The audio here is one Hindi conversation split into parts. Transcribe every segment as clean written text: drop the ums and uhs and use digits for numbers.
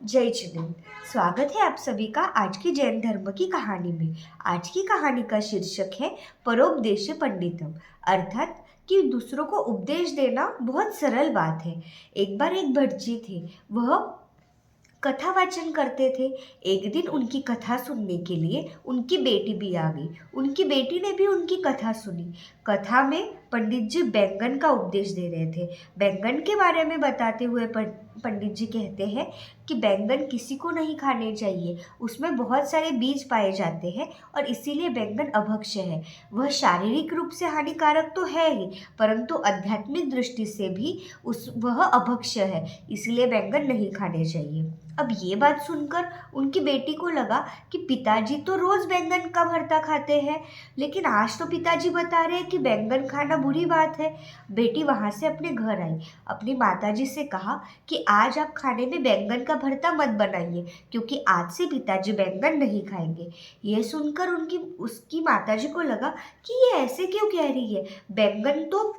जय जिनेन्द्र। स्वागत है आप सभी का आज की जैन धर्म की कहानी में। आज की कहानी का शीर्षक है परोपदेश पंडितम, अर्थात कि दूसरों को उपदेश देना बहुत सरल बात है। एक बार एक भट जी थे, वह कथा वाचन करते थे। एक दिन उनकी कथा सुनने के लिए उनकी बेटी भी आ गई। उनकी बेटी ने भी उनकी कथा सुनी। कथा में पंडित जी बैंगन का उपदेश दे रहे थे। बैंगन के बारे में बताते हुए पंडित जी कहते हैं कि बैंगन किसी को नहीं खाने चाहिए, उसमें बहुत सारे बीज पाए जाते हैं और इसीलिए बैंगन अभक्ष्य है। वह शारीरिक रूप से हानिकारक तो है ही, परंतु आध्यात्मिक दृष्टि से भी वह अभक्ष्य है, इसलिए बैंगन नहीं खाने चाहिए। अब ये बात सुनकर उनकी बेटी को लगा कि पिताजी तो रोज बैंगन का भरता खाते हैं, लेकिन आज तो पिताजी बता रहे हैं कि बैंगन खाना बुरी बात है। बेटी वहां से अपने घर आई, अपनी माताजी से कहा कि आज आप खाने में बैंगन का भरता मत बनाइए, क्योंकि आज से पिताजी बैंगन नहीं खाएंगे। ये सुनकर उसकी माताजी को लगा कि ये ऐसे क्यों कह रही है। बैंगन तो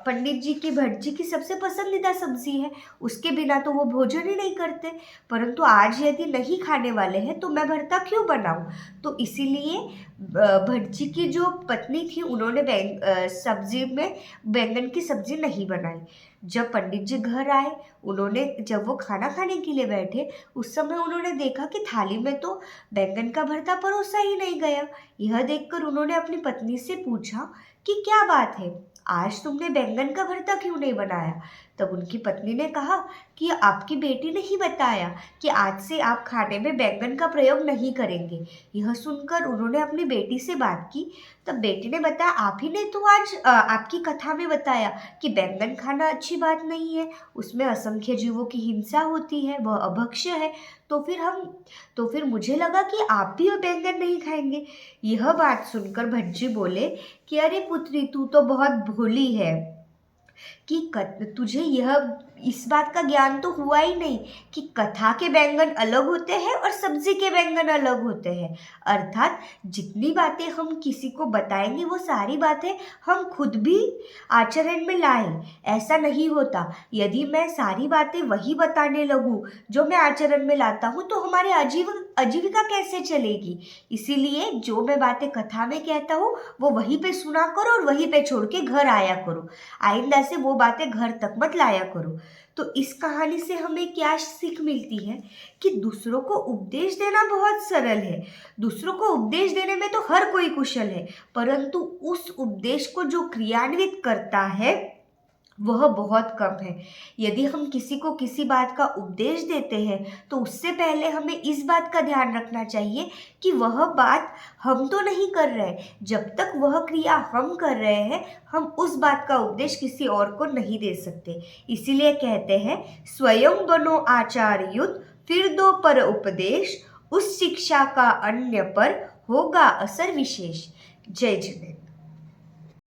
पंडित जी की भट जी की सबसे पसंदीदा सब्जी है, उसके बिना तो वो भोजन ही नहीं करते। परंतु आज यदि नहीं खाने वाले हैं तो मैं भरता क्यों बनाऊं। तो इसीलिए भट जी की जो पत्नी थी उन्होंने सब्जी में बैंगन की सब्जी नहीं बनाई। जब पंडित जी घर आए, जब वो खाना खाने के लिए बैठे, उस समय उन्होंने देखा कि थाली में तो बैंगन का भरता परोसा ही नहीं गया। यह देखकर उन्होंने अपनी पत्नी से पूछा कि क्या बात है, आज तुमने बैंगन का भरता क्यों नहीं बनाया। तब उनकी पत्नी ने कहा कि आपकी बेटी ने ही बताया कि आज से आप खाने में बैंगन का प्रयोग नहीं करेंगे। यह सुनकर उन्होंने अपनी बेटी से बात की। तब बेटी ने बताया, आप ही ने तो आज आपकी कथा में बताया कि बैंगन खाना अच्छी बात नहीं है, उसमें असंख्य जीवों की हिंसा होती है, वह अभक्ष्य है। तो फिर मुझे लगा कि आप भी बैंगन नहीं खाएंगे। यह बात सुनकर भज्जी बोले कि अरे पुत्री, तू तो बहुत भोली है कि तुझे यह इस बात का ज्ञान तो हुआ ही नहीं कि कथा के बैंगन अलग होते हैं और सब्जी के बैंगन अलग होते हैं। अर्थात जितनी बातें हम किसी को बताएंगे वो सारी बातें हम खुद भी आचरण में लाएं। ऐसा नहीं होता। यदि मैं सारी बातें वही बताने लगूं जो मैं आचरण में लाता हूं तो हमारी आजीविका कैसे चलेगी। इसीलिए जो मैं बातें कथा में कहता हूँ वो वहीं पे सुना करो और वहीं पे छोड़ के घर आया करो। आइंदा से वो बातें घर तक मत लाया करो। तो इस कहानी से हमें क्या सीख मिलती है कि दूसरों को उपदेश देना बहुत सरल है। दूसरों को उपदेश देने में तो हर कोई कुशल है, परंतु उस उपदेश को जो क्रियान्वित करता है वह बहुत कम है। यदि हम किसी को किसी बात का उपदेश देते हैं तो उससे पहले हमें इस बात का ध्यान रखना चाहिए कि वह बात हम तो नहीं कर रहे। जब तक वह क्रिया हम कर रहे हैं, हम उस बात का उपदेश किसी और को नहीं दे सकते। इसीलिए कहते हैं, स्वयं बनो आचार्युत, फिर दो पर उपदेश, उस शिक्षा का अन्य पर होगा असर विशेष। जय जिनेन्द्र।